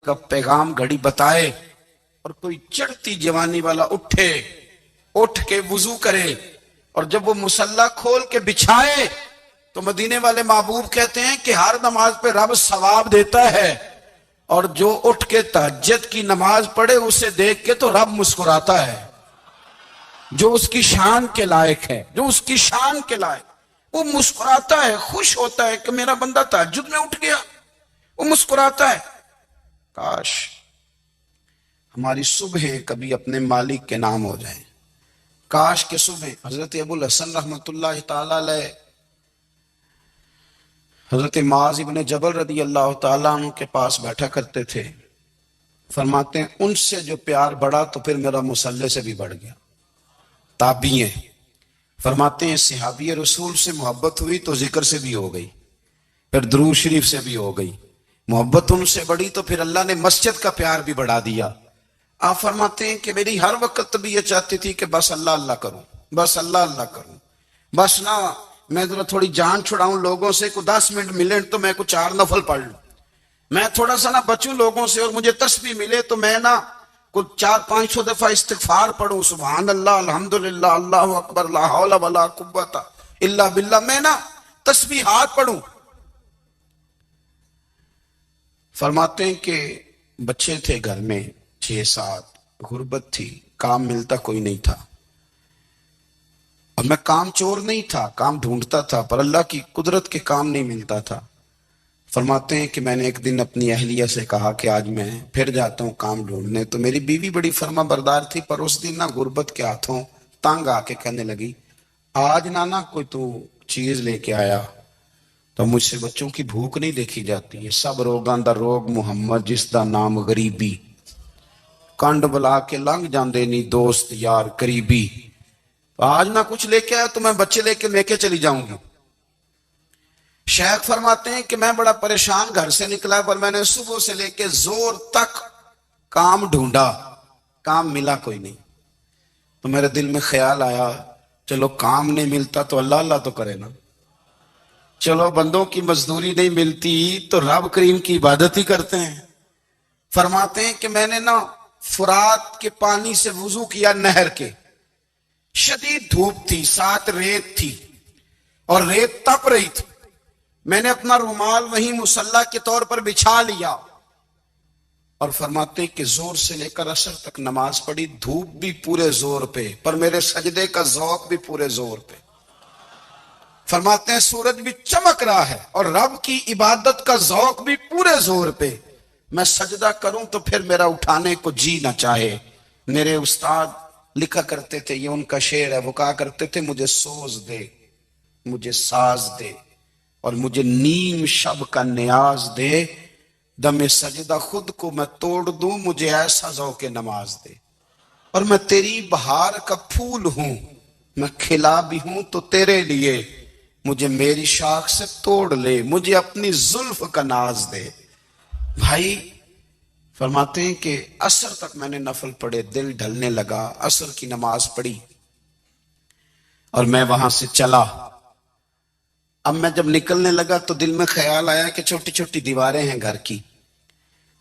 का पैगाम घड़ी बताए और कोई चढ़ती जवानी वाला उठे, उठ के वुजू करे और जब वो मुसल्ला खोल के बिछाए तो मदीने वाले महबूब कहते हैं कि हर नमाज पे रब सवाब देता है और जो उठ के तहज्जुद की नमाज पढ़े उसे देख के तो रब मुस्कुराता है। जो उसकी शान के लायक है, जो उसकी शान के लायक, वो मुस्कुराता है, खुश होता है कि मेरा बंदा तहज्जुद में उठ गया, वो मुस्कुराता है। काश हमारी सुबह कभी अपने मालिक के नाम हो जाए। काश के सुबह हजरत अबुल हसन रहमतुल्लाह ताला अलैह हजरत माज इब्ने जबल रदी अल्लाह ताला अन्हु के पास बैठा करते थे। फरमाते हैं उनसे जो प्यार बढ़ा तो फिर मेरा मुसल्ले से भी बढ़ गया। ताबीए फरमाते हैं सहाबी रसूल से मोहब्बत हुई तो जिक्र से भी हो गई, फिर दुरूद शरीफ से भी हो गई। मोहब्बत उनसे बढ़ी तो फिर अल्लाह ने मस्जिद का प्यार भी बढ़ा दिया। आप फरमाते हैं कि मेरी हर वक्त तबीयत चाहती थी कि बस अल्लाह अल्लाह करूं, बस अल्लाह अल्लाह करूं, बस ना मैं जरा थोड़ी जान छुड़ाऊं लोगों से, को 10 मिनट मिले तो मैं कुछ 4 नफल पढ़ लूं, मैं थोड़ा सा ना बचूं लोगों से और मुझे तस्बीह मिले तो मैं ना कुछ 400-500 दफा इस्तिगफार पढ़ूं, सुभान अल्लाह अल्हम्दुलिल्लाह अल्लाहु अकबर ला हौला वला कुव्वता इल्ला बिल्लाह, मैं ना तस्बीहात पढ़ूं। फरमाते हैं कि बच्चे थे घर में 6-7, गुर्बत थी, काम मिलता कोई नहीं था और मैं काम चोर नहीं था, काम ढूंढता था, पर अल्लाह की कुदरत के काम नहीं मिलता था। फरमाते हैं कि मैंने एक दिन अपनी अहलिया से कहा कि आज मैं फिर जाता हूँ काम ढूंढने, तो मेरी बीवी बड़ी फर्मा बरदार थी, पर उस दिन ना गुर्बत के हाथों तंग आके कहने लगी आज ना कोई तू चीज लेके आया तो मुझसे बच्चों की भूख नहीं देखी जाती है। सब रोगां दा रोग मुहम्मद जिसदा नाम गरीबी, कंड बुला के लंघ जाते नहीं दोस्त यार करीबी, आज ना कुछ लेके आया तो मैं बच्चे लेके चली जाऊंगी। शेख फरमाते हैं कि मैं बड़ा परेशान घर से निकला, पर मैंने सुबह से लेके जोर तक काम ढूंढा, काम मिला कोई नहीं। तो मेरे दिल में ख्याल आया चलो काम नहीं मिलता तो अल्लाह अल्लाह तो करे ना, चलो बंदों की मजदूरी नहीं मिलती तो रब करीम की इबादत ही करते हैं। फरमाते हैं कि मैंने ना फुरात के पानी से वुजू किया, नहर के, शदीद धूप थी, साथ रेत थी और रेत तप रही थी। मैंने अपना रुमाल वहीं मुसल्ला के तौर पर बिछा लिया और फरमाते हैं कि जोर से लेकर असर तक नमाज पढ़ी, धूप भी पूरे जोर पे पर मेरे सजदे का जौक भी पूरे जोर पे। फरमाते हैं सूरज भी चमक रहा है और रब की इबादत का जौक भी पूरे जोर पे। मैं सजदा करूं तो फिर मेरा उठाने को जी ना चाहे। मेरे उस्ताद लिखा करते थे, ये उनका शेर है, वो कहा करते थे मुझे सोज दे, मुझे साज दे और मुझे नीम शब का न्याज दे, दमे सजदा खुद को मैं तोड़ दूं, मुझे ऐसा ज़ौक़े नमाज दे। और मैं तेरी बहार का फूल हूं, मैं खिला भी हूं तो तेरे लिए, मुझे मेरी शाख से तोड़ ले, मुझे अपनी जुल्फ का नाज दे। भाई फरमाते हैं कि असर तक मैंने नफल पढ़े, दिल ढलने लगा, असर की नमाज पढ़ी और मैं वहां से चला। अब मैं जब निकलने लगा तो दिल में ख्याल आया कि छोटी छोटी दीवारें हैं घर की,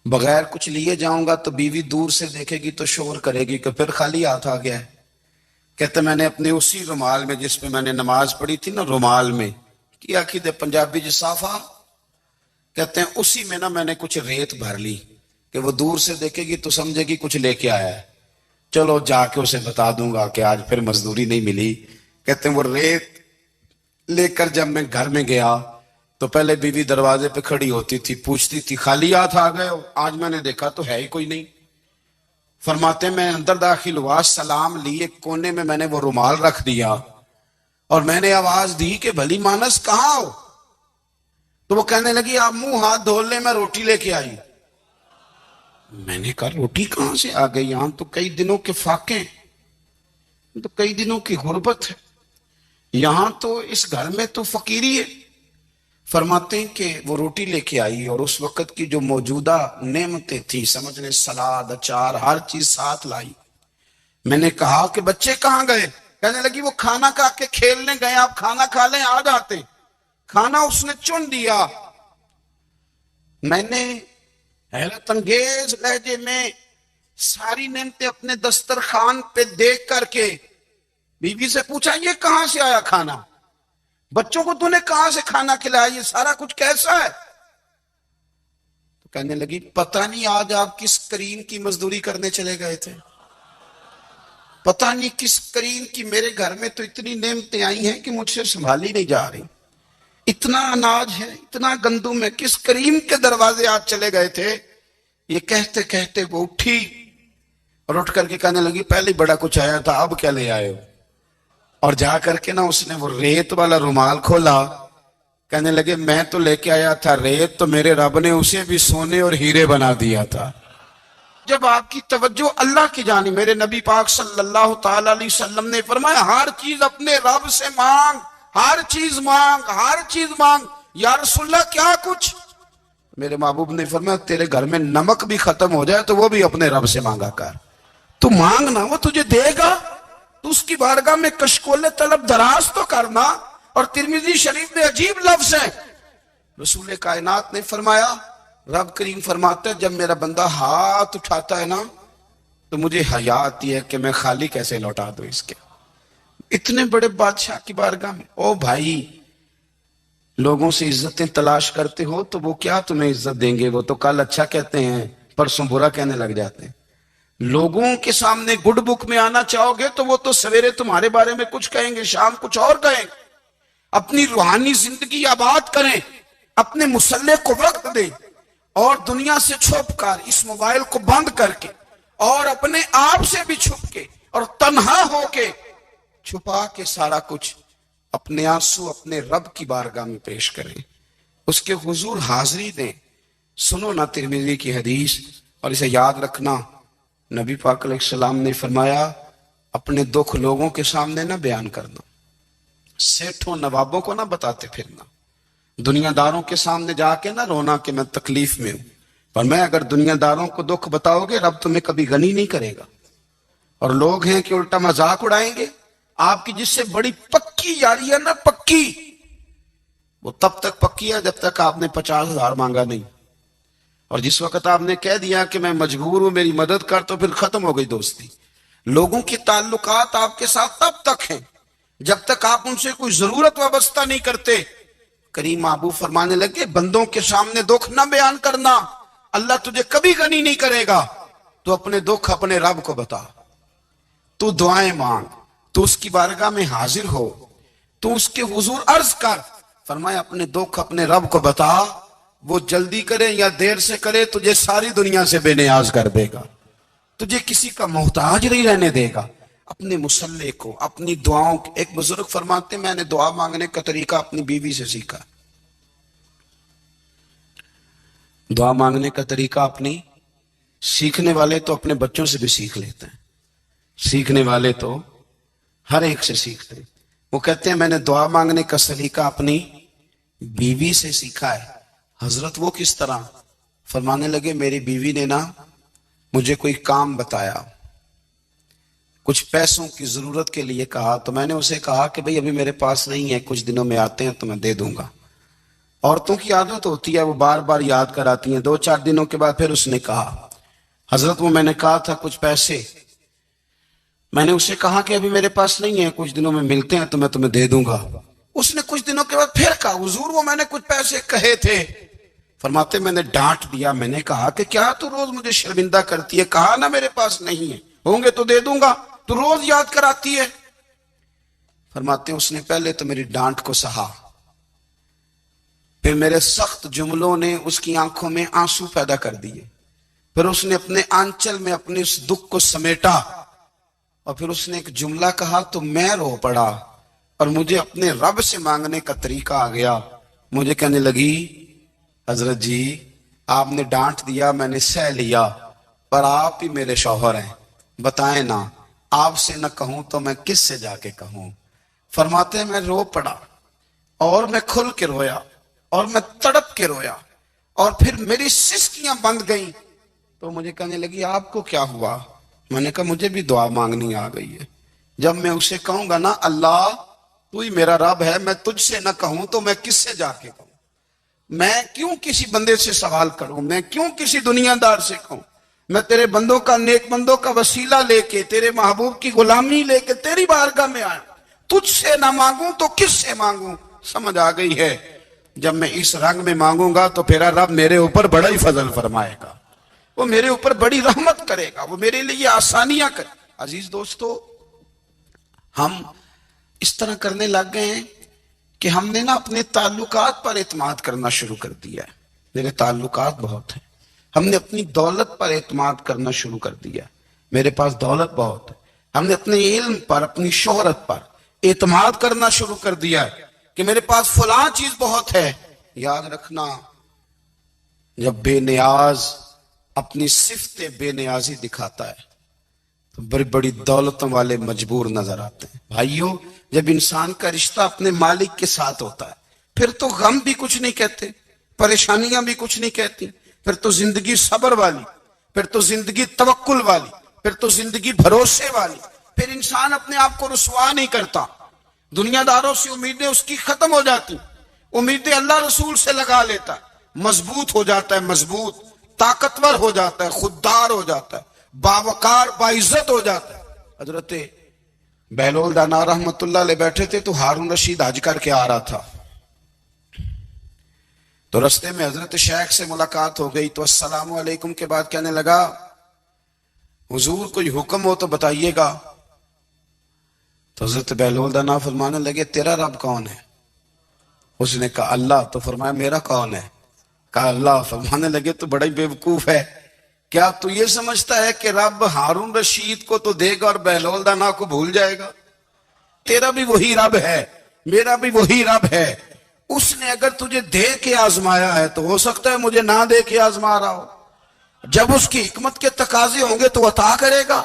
बगैर कुछ लिए जाऊंगा तो बीवी दूर से देखेगी तो शोर करेगी कि फिर खाली हाथ आ गया है। कहते मैंने अपने उसी रुमाल में जिसमें मैंने नमाज पढ़ी थी ना, रुमाल में किया कि दे पंजाबी जो साफा कहते हैं, उसी में ना मैंने कुछ रेत भर ली कि वो दूर से देखेगी तो समझेगी कुछ लेके आया है, चलो जाके उसे बता दूंगा कि आज फिर मजदूरी नहीं मिली। कहते हैं वो रेत लेकर जब मैं घर में गया तो पहले बीवी दरवाजे पे खड़ी होती थी, पूछती थी खाली हाथ आ गए हो, आज मैंने देखा तो है ही कोई नहीं। फरमाते मैं अंदर दाखिल हुआ, सलाम लिए, कोने में मैंने वो रुमाल रख दिया और मैंने आवाज दी कि भली मानस कहाँ हो? तो वो कहने लगी आप मुंह हाथ धो ले, मैं रोटी लेके आई। मैंने कहा रोटी कहां से आ गई, यहां तो कई दिनों के फाके, तो कई दिनों की गुर्बत है, यहां तो इस घर में तो फकीरी है। फरमाते हैं कि वो रोटी लेके आई और उस वक्त की जो मौजूदा नेमतें थी, समझ ले सलाद अचार हर चीज साथ लाई। मैंने कहा कि बच्चे कहाँ गए? कहने लगी वो खाना खा के खेलने गए, आप खाना खा लें आ जाते। खाना उसने चुन दिया। मैंने हैरत अंगेज लहजे में सारी नेमतें अपने दस्तरखान पे देख करके बीवी से पूछा, ये कहां से आया खाना, बच्चों को तूने कहां से खाना खिलाया, ये सारा कुछ कैसा है? तो कहने लगी, पता नहीं आज आप किस करीम की मजदूरी करने चले गए थे, पता नहीं किस करीम की, मेरे घर में तो इतनी नेमतें आई हैं कि मुझसे संभाली नहीं जा रही, इतना अनाज है, इतना गंदुम है, किस करीम के दरवाजे आज चले गए थे? ये कहते कहते वो उठी और उठ करके कहने लगी, पहले बड़ा कुछ आया था, अब क्या ले आए हो? और जा करके ना उसने वो रेत वाला रुमाल खोला, कहने लगे, मैं तो लेके आया था रेत, तो मेरे रब ने उसे भी सोने और हीरे बना दिया था। जब आपकी तवज्जो अल्लाह की जानी, मेरे नबी पाक सल्लल्लाहु ताला अलैहि वसल्लम ने फरमाया, हर चीज अपने रब से मांग, हर चीज मांग, हर चीज मांग। या रसूलल्लाह क्या कुछ? मेरे महबूब ने फरमाया, तेरे घर में नमक भी खत्म हो जाए तो वो भी अपने रब से मांगा कर, तू मांगना, वो तुझे देगा, तू उसकी बारगाह में कशकोले तलब दराज तो करना। और तिरमिजी शरीफ में अजीब लफ्ज है, रसूल कायनात ने फरमाया, रब करीम फरमाते हैं, जब मेरा बंदा हाथ उठाता है ना तो मुझे हया आती है कि मैं खाली कैसे लौटा दूं इसके, इतने बड़े बादशाह की बारगाह में। ओ भाई, लोगों से इज्जतें तलाश करते हो तो वो क्या तुम्हें इज्जत देंगे? वो तो कल अच्छा कहते हैं, परसों बुरा कहने लग जाते हैं। लोगों के सामने गुड बुक में आना चाहोगे तो वो तो सवेरे तुम्हारे बारे में कुछ कहेंगे, शाम कुछ और कहेंगे। अपनी रूहानी जिंदगी आबाद करें, अपने मुसल्ले को वक्त दें और दुनिया से छुप कर, इस मोबाइल को बंद करके और अपने आप से भी छुप के और तन्हा होके छुपा के सारा कुछ अपने आंसू अपने रब की बारगाह में पेश करें, उसके हुजूर हाजिरी दें। सुनो ना तिरमिजी की हदीस और इसे याद रखना, नबी पाक अलैहिस्सलाम ने फरमाया, अपने दुख लोगों के सामने ना बयान करना, सेठों नवाबों को ना बताते फिरना, दुनियादारों के सामने जाके ना रोना कि मैं तकलीफ में हूं। पर मैं अगर दुनियादारों को दुख बताओगे, रब तुम्हें कभी गनी नहीं करेगा। और लोग हैं कि उल्टा मजाक उड़ाएंगे आपकी, जिससे बड़ी पक्की यारी है ना, पक्की, वो तब तक पक्की है जब तक आपने 50,000 मांगा नहीं। और जिस वक्त आपने कह दिया कि मैं मजबूर हूं, मेरी मदद कर, तो फिर खत्म हो गई दोस्ती। लोगों के ताल्लुकात आपके साथ तब तक हैं जब तक आप उनसे कोई जरूरत वाबस्ता नहीं करते। करीम महबूब फरमाने लगे, बंदों के सामने दुख ना बयान करना, अल्लाह तुझे कभी गनी नहीं करेगा। तो अपने दुख अपने रब को बता, तू दुआएं मांग, तू उसकी बारगाह में हाजिर हो, तू उसके हुजूर अर्ज कर। फरमाया, अपने दुख अपने रब को बता, वो जल्दी करे या देर से करे, तुझे सारी दुनिया से बेनियाज कर देगा, तुझे किसी का मोहताज नहीं रहने देगा। अपने मुसल्ले को, अपनी दुआओं, एक बुजुर्ग फरमाते, मैंने दुआ मांगने का तरीका अपनी बीवी से सीखा, दुआ मांगने का तरीका अपनी, सीखने वाले तो अपने बच्चों से भी सीख लेते हैं, सीखने वाले तो हर एक से सीखते हैं। वो कहते हैं, मैंने दुआ मांगने का सलीका अपनी बीवी से सीखा है। हजरत वो किस तरह? फरमाने लगे, मेरी बीवी ने ना मुझे कोई काम बताया, कुछ पैसों की जरूरत के लिए कहा, तो मैंने उसे कहा कि भाई अभी मेरे पास नहीं है, कुछ दिनों में आते हैं तो मैं दे दूंगा। औरतों की आदत होती है, वो बार बार याद कराती हैं। 2-4 दिनों के बाद फिर उसने कहा, हजरत वो मैंने कहा था कुछ पैसे, मैंने उसे कहा कि अभी मेरे पास नहीं है, कुछ दिनों में मिलते हैं तो मैं तुम्हें दे दूंगा। उसने कुछ दिनों के बाद फिर कहा, हुजूर वो मैंने कुछ पैसे कहे थे। फरमाते, मैंने डांट दिया, मैंने कहा कि क्या तू रोज मुझे शर्मिंदा करती है, कहा ना मेरे पास नहीं है, होंगे तो दे दूंगा, तू रोज याद कराती है। फरमाते, उसने पहले तो मेरी डांट को सहा, फिर मेरे सख्त जुमलों ने उसकी आंखों में आंसू पैदा कर दिए, फिर उसने अपने आंचल में अपने उस दुख को समेटा और फिर उसने एक जुमला कहा तो मैं रो पड़ा और मुझे अपने रब से मांगने का तरीका आ गया। मुझे कहने लगी, हजरत जी आपने डांट दिया, मैंने सह लिया, पर आप ही मेरे शौहर हैं, बताएं ना, आपसे न कहूं तो मैं किस से जाके कहूं। फरमाते, मैं रो पड़ा और मैं खुल के रोया और मैं तड़प के रोया और फिर मेरी सिसकियां बंद गईं। तो मुझे कहने लगी, आपको क्या हुआ? मैंने कहा, मुझे भी दुआ मांगनी आ गई है। जब मैं उसे कहूंगा ना, अल्लाह तू ही मेरा रब है, मैं तुझसे न कहूं तो मैं किससे जाके कहूं, मैं क्यों किसी बंदे से सवाल करूं, मैं क्यों किसी दुनियादार से कहूं। मैं तेरे बंदों का, नेक बंदों का वसीला लेके, तेरे महबूब की गुलामी लेके तेरी बारगाह में आया। तुझसे ना मांगूं तो किससे मांगूं। समझ आ गई है, जब मैं इस रंग में मांगूंगा तो फिर रब मेरे ऊपर बड़ा ही फजल फरमाएगा, वो मेरे ऊपर बड़ी रहमत करेगा, वो मेरे लिए आसानियां करे। अजीज दोस्तों, हम इस तरह करने लग गए हैं कि हमने ना अपने ताल्लुकात पर एतमाद करना शुरू कर दिया है। मेरे ताल्लुकात बहुत हैं। हमने अपनी दौलत पर एतमाद करना शुरू कर दिया है, मेरे पास दौलत बहुत है। हमने अपने इल्म पर, अपनी शोहरत पर एतमाद करना शुरू कर दिया है कि मेरे पास फलां चीज बहुत है। याद रखना, जब बेनियाज अपनी सिफ्ते बेनियाजी दिखाता है तो बड़ी बड़ी दौलतों वाले मजबूर नजर आते हैं। भाइयों, जब इंसान का रिश्ता अपने मालिक के साथ होता है फिर तो गम भी कुछ नहीं कहते, परेशानियां भी कुछ नहीं कहती, फिर तो जिंदगी सब्र वाली, फिर तो जिंदगी तवक्कुल वाली, फिर तो जिंदगी भरोसे वाली। फिर इंसान अपने आप को रुसवा नहीं करता, दुनियादारों से उम्मीदें उसकी खत्म हो जाती, उम्मीदें अल्लाह रसूल से लगा लेता है, मजबूत हो जाता है, मजबूत, ताकतवर हो जाता है, खुददार हो जाता है, बावकार बाइज्जत हो जाता है। हजरत बहलोल दाना रहमतुल्लाह ले बैठे थे तो हारून रशीद हज करके आ रहा था, तो रास्ते में हजरत शेख से मुलाकात हो गई। तो अस्सलाम वालेकुम के बाद कहने लगा, हुजूर कोई हुक्म हो तो बताइएगा। तो हजरत बहलोल दाना फरमाने लगे, तेरा रब कौन है? उसने कहा अल्लाह। तो फरमाया मेरा कौन है? कहा अल्लाह। फरमाने लगे तो बड़ा ही बेवकूफ है, क्या तू ये समझता है कि रब हारून रशीद को तो देगा और बहलोल दाना को भूल जाएगा? तेरा भी वही रब है, मेरा भी वही रब है। उसने अगर तुझे दे के आजमाया है तो हो सकता है मुझे ना दे के आजमा रहा हो। जब उसकी हिकमत के तकाजे होंगे तो अता करेगा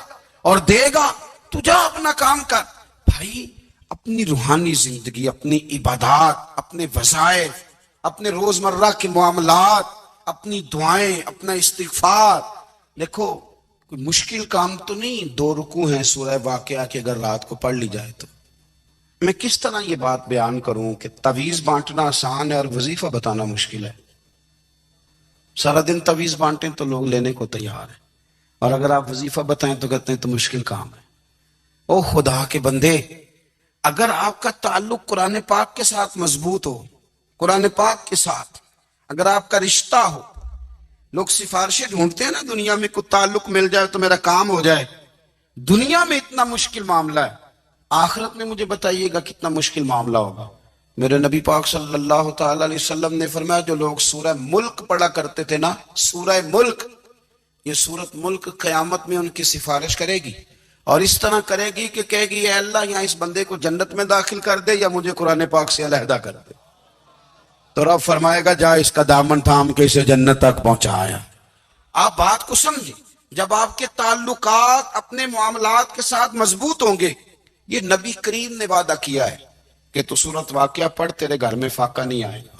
और देगा। तू जा अपना काम कर। भाई, अपनी रूहानी जिंदगी, अपनी इबादत, अपने वज़ाइफ, अपने रोजमर्रा के मामलात, अपनी दुआएं, अपना इस्तिगफार। देखो, कोई मुश्किल काम तो नहीं, 2 रुकू हैं सूरह वाक़िया की, अगर रात को पढ़ ली जाए तो। मैं किस तरह ये बात बयान करूं कि तवीज बांटना आसान है और वजीफा बताना मुश्किल है। सारा दिन तवीज बांटें तो लोग लेने को तैयार है, और अगर आप वजीफा बताएं तो कहते हैं तो मुश्किल काम है। ओ खुदा के बंदे, अगर आपका ताल्लुक कुरान पाक के साथ मजबूत हो, कुरान पाक के साथ अगर आपका रिश्ता हो, लोग सिफारिशें ढूंढते हैं ना दुनिया में, कोई ताल्लुक मिल जाए तो मेरा काम हो जाए। दुनिया में इतना मुश्किल मामला है, आखिरत में मुझे बताइएगा कितना मुश्किल मामला होगा। मेरे नबी पाक सल्लल्लाहु ताला अलैहि वसल्लम ने फरमाया, जो लोग सूरह मुल्क पढ़ा करते थे ना, सूरह मुल्क, ये सूरत मुल्क क़यामत में उनकी सिफारिश करेगी और इस तरह करेगी कि कहेगी, ऐ अल्लाह, यहाँ इस बंदे को जन्नत में दाखिल कर दे या मुझे कुरान पाक से अलहदा कर दे। तो रब फरमाएगा, जा इसका दामन थाम के इसे जन्नत तक पहुंचाया। आप बात को समझे, जब आपके ताल्लुकात अपने मामलात के साथ मजबूत होंगे, ये नबी करीम ने वादा किया है कि तू सूरत वाक़िया पढ़, तेरे घर में फाका नहीं आएगा।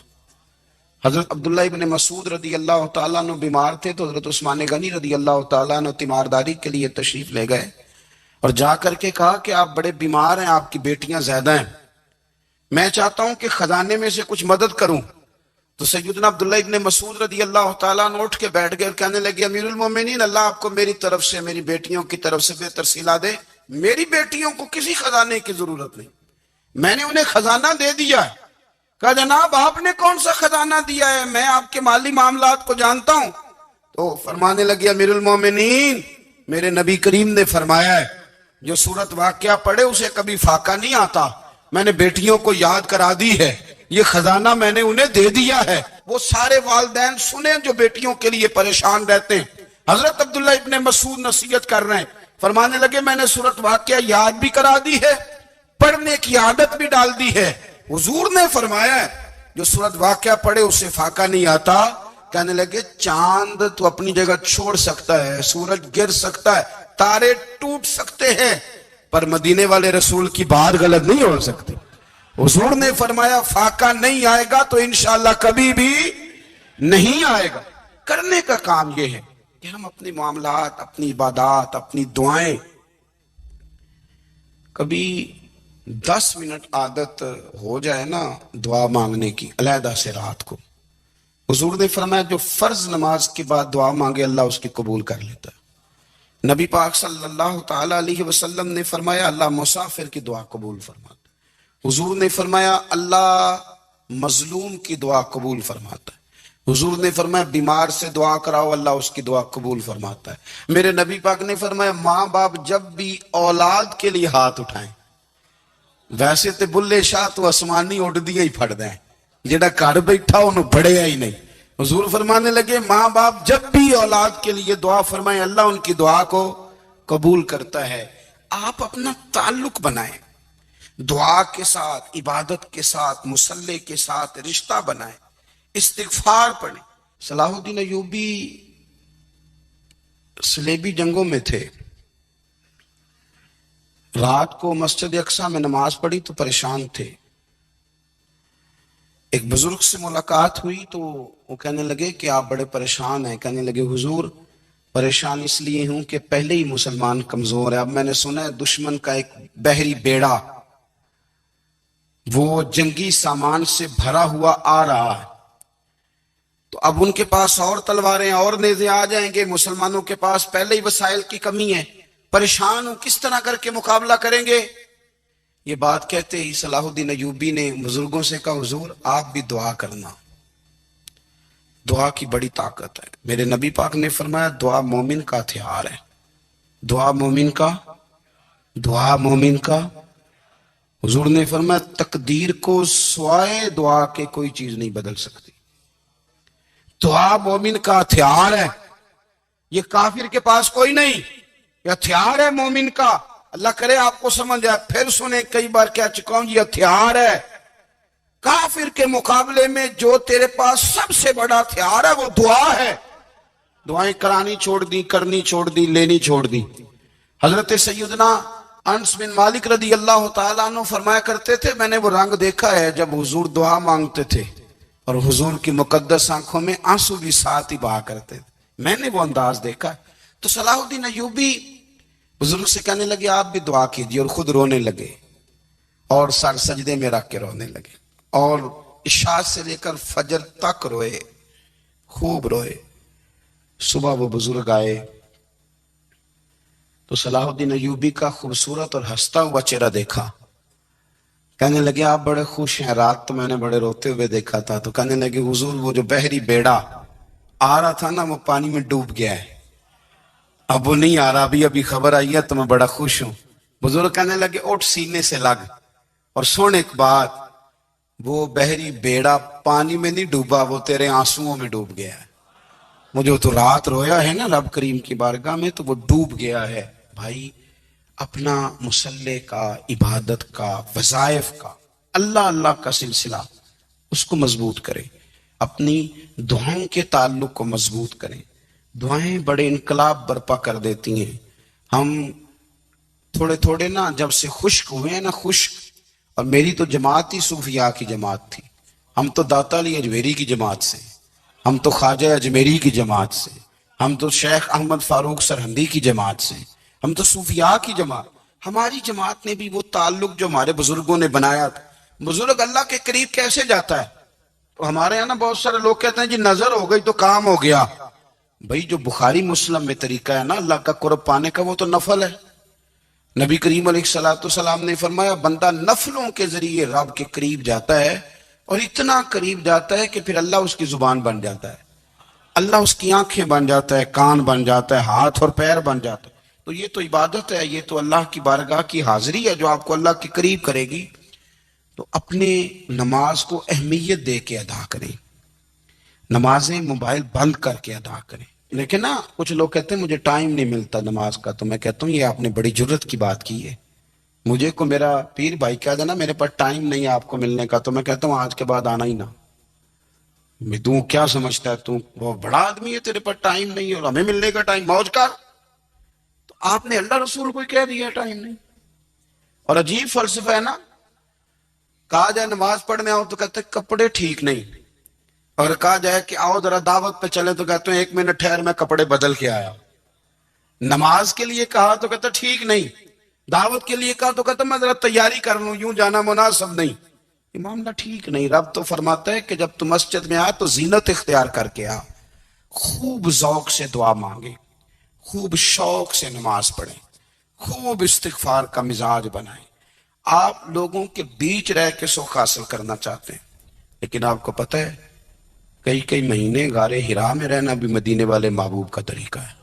हजरत अब्दुल्ला इब्न मसूद रदी अल्लाह तआला अन्हु बीमार थे, तो हजरत उस्मान गनी रदी अल्लाह तआला अन्हु तीमारदारी के लिए तशरीफ ले गए और जाकर के कहा कि आप बड़े बीमार हैं, आपकी बेटियां ज्यादा हैं, मैं चाहता हूं कि खजाने में से कुछ मदद करूं। तो सैयदना अब्दुल्ला इब्न मसूद रदी अल्लाह तआला अन्हु उठ के बैठ गए और कहने लगे, अमीरुल मोमिनीन, अल्लाह आपको मेरी तरफ से, मेरी बेटियों की तरफ से बेहतर सिला दे। मेरी बेटियों को किसी खजाने की जरूरत नहीं, मैंने उन्हें खजाना दे दिया है। कहा, जनाब आपने कौन सा खजाना दिया है, मैं आपके माली मामलात को जानता हूं। तो फरमाने लगे, अमीरुल मोमिनीन, मेरे नबी करीम ने फरमाया है, जो सूरत वाक़िया पढ़े उसे कभी फाका नहीं आता। मैंने बेटियों को याद करा दी है, ये खजाना मैंने उन्हें दे दिया है। वो सारे वालिदैन सुने जो बेटियों के लिए परेशान रहते हैं। हजरत अब्दुल्ला इब्ने मसूद नसीहत कर रहे हैं, फरमाने लगे, मैंने सूरत वाक़िया याद भी करा दी है, पढ़ने की आदत भी डाल दी है। हुजूर ने फरमाया है, जो सूरत वाक़िया पढ़े उसे फाका नहीं आता। कहने लगे, चांद तो अपनी जगह छोड़ सकता है, सूरज गिर सकता है, तारे टूट सकते हैं, पर मदीने वाले रसूल की बात गलत नहीं हो सकती। हुजूर ने फरमाया, फाका नहीं आएगा तो इंशाअल्लाह कभी भी नहीं आएगा। करने का काम यह है कि हम अपने मामलात, अपनी इबादत, अपनी दुआएं, कभी 10 मिनट आदत हो जाए ना दुआ मांगने की, अलहदा से रात को हुजूर ने फरमाया जो फर्ज नमाज के बाद दुआ मांगे अल्लाह उसकी कबूल कर लेता है। नबी पाक सल्लल्लाहु ताला अलैहि वसल्लम ने फरमाया अल्लाह मुसाफिर की दुआ कबूल फरमाता है। हुजूर ने फरमाया अल्लाह मजलूम की दुआ कबूल फरमाता है। हुजूर ने फरमाया बीमार से दुआ कराओ अल्लाह उसकी दुआ कबूल फरमाता है। मेरे नबी पाक ने फरमाया माँ बाप जब भी औलाद के लिए हाथ उठाएं, वैसे तो बुल्ले शाह तो आसमानी उड़ दिया ही फड़ दें, जेड़ा घर बैठा उन्होंने बढ़िया ही नहीं। हुजूर फरमाने लगे माँ बाप जब भी औलाद के लिए दुआ फरमाए अल्लाह उनकी दुआ को कबूल करता है। आप अपना ताल्लुक बनाएं दुआ के साथ, इबादत के साथ, मुसल्ले के साथ रिश्ता बनाएं, इस्तिगफार पढ़ें। सलाहुद्दीन अय्यूबी सलेबी जंगों में थे, रात को मस्जिद अक्सा में नमाज पढ़ी तो परेशान थे। एक बुजुर्ग से मुलाकात हुई तो वो कहने लगे कि आप बड़े परेशान हैं। कहने लगे हुजूर परेशान इसलिए हूं कि पहले ही मुसलमान कमजोर है, अब मैंने सुना है दुश्मन का एक बहरी बेड़ा वो जंगी सामान से भरा हुआ आ रहा है, तो अब उनके पास और तलवारें और नेज़े आ जाएंगे, मुसलमानों के पास पहले ही वसाइल की कमी है, परेशान हूं किस तरह करके मुकाबला करेंगे। ये बात कहते ही सलाहुद्दीन अय्यूबी ने बुजुर्गों से कहा हुजूर आप भी दुआ करना, दुआ की बड़ी ताकत है। मेरे नबी पाक ने फरमाया दुआ मोमिन का हथियार है, दुआ मोमिन का। हुजूर ने फरमाया तकदीर को स्वाए दुआ के कोई चीज नहीं बदल सकती। दुआ मोमिन का हथियार है, ये काफिर के पास कोई नहीं, ये हथियार है मोमिन का। अल्लाह करे आपको समझ आए, फिर सुने कई बार कह चुका हूं, ये हथियार है। काफिर के मुकाबले में जो तेरे पास सबसे बड़ा हथियार है वो दुआ है। दुआएं करानी छोड़ दी, करनी छोड़ दी, लेनी छोड़ दी। हजरत सैयदना अनस बिन मालिक रदी अल्लाह तआला अन्हु फरमाया करते थे मैंने वो रंग देखा है जब हुजूर दुआ मांगते थे और हुजूर की मुकद्दस आंखों में आंसू भी साथ ही बहा करते थे, मैंने वो अंदाज देखा। तो सलाहुद्दीन अय्यूबी बुजुर्ग से कहने लगे आप भी दुआ कीजिए, और खुद रोने लगे और सर सजदे में रख के रोने लगे और इशा से लेकर फजर तक रोए, खूब रोए। सुबह वो बुजुर्ग आए तो सलाहुद्दीन अय्यूबी का खूबसूरत और हंसता हुआ चेहरा देखा। कहने लगे आप बड़े खुश हैं, रात तो मैंने बड़े रोते हुए देखा था। तो कहने लगे हुजूर वो जो बहरी बेड़ा आ रहा था ना वो पानी में डूब गया है, अब वो नहीं आ रहा, अभी खबर आई है तो मैं बड़ा खुश हूं। बुजुर्ग कहने लगे उठ सीने से लग और सुन एक बात, वो बहरी बेड़ा पानी में नहीं डूबा, वो तेरे आंसुओं में डूब गया है। मुझे तो रात रोया है ना रब करीम की बारगाह में तो वो डूब गया है। भाई अपना मुसल्ले का, इबादत का, वज़ाइफ का, अल्लाह अल्लाह का सिलसिला उसको मजबूत करें, अपनी दुआओं के ताल्लुक को मजबूत करें। दुआएं बड़े इनकलाब बर्पा कर देती हैं। हम थोड़े थोड़े ना जब से खुश्क हुए हैं ना, खुश्क, और मेरी तो जमात ही सूफिया की जमात थी, हम तो दाता अली अजमेरी की जमात से, हम तो ख्वाजा अजमेरी की जमात से, हम तो शेख अहमद फारूक सरहंदी की जमात से, हम तो सूफिया की जमात। हमारी जमात ने भी वो ताल्लुक जो हमारे बुजुर्गों ने बनाया था। बुजुर्ग अल्लाह के करीब कैसे जाता है? तो हमारे यहाँ ना बहुत सारे लोग कहते हैं जी नजर हो गई तो काम हो गया। भाई जो बुखारी मुस्लिम में तरीका है ना अल्लाह का कुर्ब पाने का वो तो नफल है। नबी करीम अलैहिस्सलाम ने फरमाया बंदा नफलों के जरिए रब के करीब जाता है और इतना करीब जाता है कि फिर अल्लाह उसकी जुबान बन जाता है, अल्लाह उसकी आंखें बन जाता है, कान बन जाता है, हाथ और पैर बन जाता है। तो ये तो इबादत है, ये तो अल्लाह की बारगाह की हाजिरी है जो आपको अल्लाह के करीब करेगी। तो अपने नमाज को अहमियत दे के अदा करें, नमाजें मोबाइल बंद करके अदा करें। लेकिन ना कुछ लोग कहते हैं मुझे टाइम नहीं मिलता नमाज का, तो मैं कहता हूँ ये आपने बड़ी जरूरत की बात की है। मुझे को मेरा पीर भाई कह देना मेरे पास टाइम नहीं है आपको मिलने का, तो मैं कहता हूँ आज के बाद आना ही ना। मैं तू क्या समझता है, तू बहुत बड़ा आदमी है, तेरे पास टाइम नहीं है और हमें मिलने का टाइम, मौज कर। तो आपने अल्लाह रसूल को कह दिया टाइम नहीं। और अजीब फलसफा है ना, कहा जाए नमाज पढ़ने आओ तो कहते कपड़े ठीक नहीं, और कहा जाए कि आओ जरा दावत पे चले तो कहते हैं 1 मिनट ठहर मैं कपड़े बदल के आया। नमाज के लिए कहा तो कहते ठीक नहीं, दावत के लिए कहा तो कहते मैं जरा तैयारी कर लूं, यूं जाना मुनासिब नहीं। ये मामला ठीक नहीं। रब तो फरमाता है कि जब तू मस्जिद में आए तो जीनत इख्तियार करके आ, खूब जौक से दुआ मांगे, खूब शौक से नमाज पढ़े, खूब इस्तिगफार का मिजाज बनाए। आप लोगों के बीच रह के सुख हासिल करना चाहते हैं, लेकिन आपको पता है कई कई महीने गारे हिरा में रहना भी मदीने वाले महबूब का तरीका है।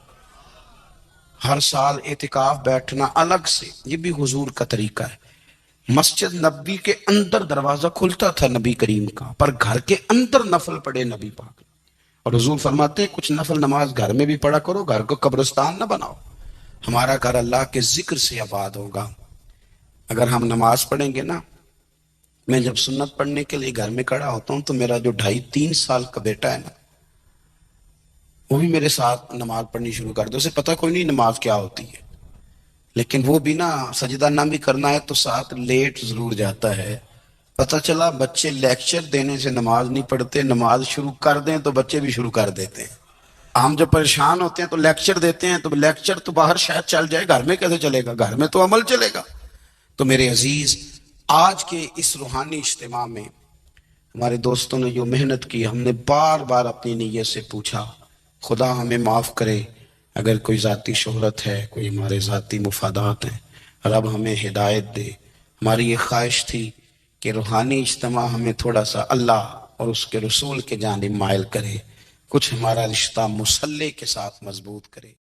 हर साल एतिकाफ बैठना अलग से, ये भी हुजूर का तरीका है। मस्जिद नबी के अंदर दरवाजा खुलता था नबी करीम का, पर घर के अंदर नफल पढ़े नबी पाक। और हुजूर फरमाते कुछ नफल नमाज घर में भी पढ़ा करो, घर को कब्रिस्तान ना बनाओ। हमारा घर अल्लाह के जिक्र से आबाद होगा अगर हम नमाज पढ़ेंगे ना। मैं जब सुन्नत पढ़ने के लिए घर में खड़ा होता हूं तो मेरा जो 2.5-3 साल का बेटा है ना, वो भी मेरे साथ नमाज पढ़नी शुरू कर दे। उसे पता कोई नहीं नमाज क्या होती है, लेकिन वो भी ना सजदा ना भी करना है तो साथ लेट जरूर जाता है। पता चला बच्चे लेक्चर देने से नमाज नहीं पढ़ते, नमाज शुरू कर दें तो बच्चे भी शुरू कर देते हैं। हम जब परेशान होते हैं तो लेक्चर देते हैं, तो लेक्चर तो बाहर शायद चल जाए, घर में कैसे चलेगा? घर में तो अमल चलेगा। तो मेरे अजीज, आज के इस रूहानी इज्तिमा में हमारे दोस्तों ने जो मेहनत की, हमने बार बार अपनी नीयत से पूछा खुदा हमें माफ करे अगर कोई ज़ाती शोहरत है, कोई हमारे ज़ाती मुफादात हैं, रब हमें हिदायत दे। हमारी ये ख्वाहिश थी कि रूहानी इज्तिमा हमें थोड़ा सा अल्लाह और उसके रसूल के जानिब माइल करे, कुछ हमारा रिश्ता मुसल्ले के साथ मजबूत करे।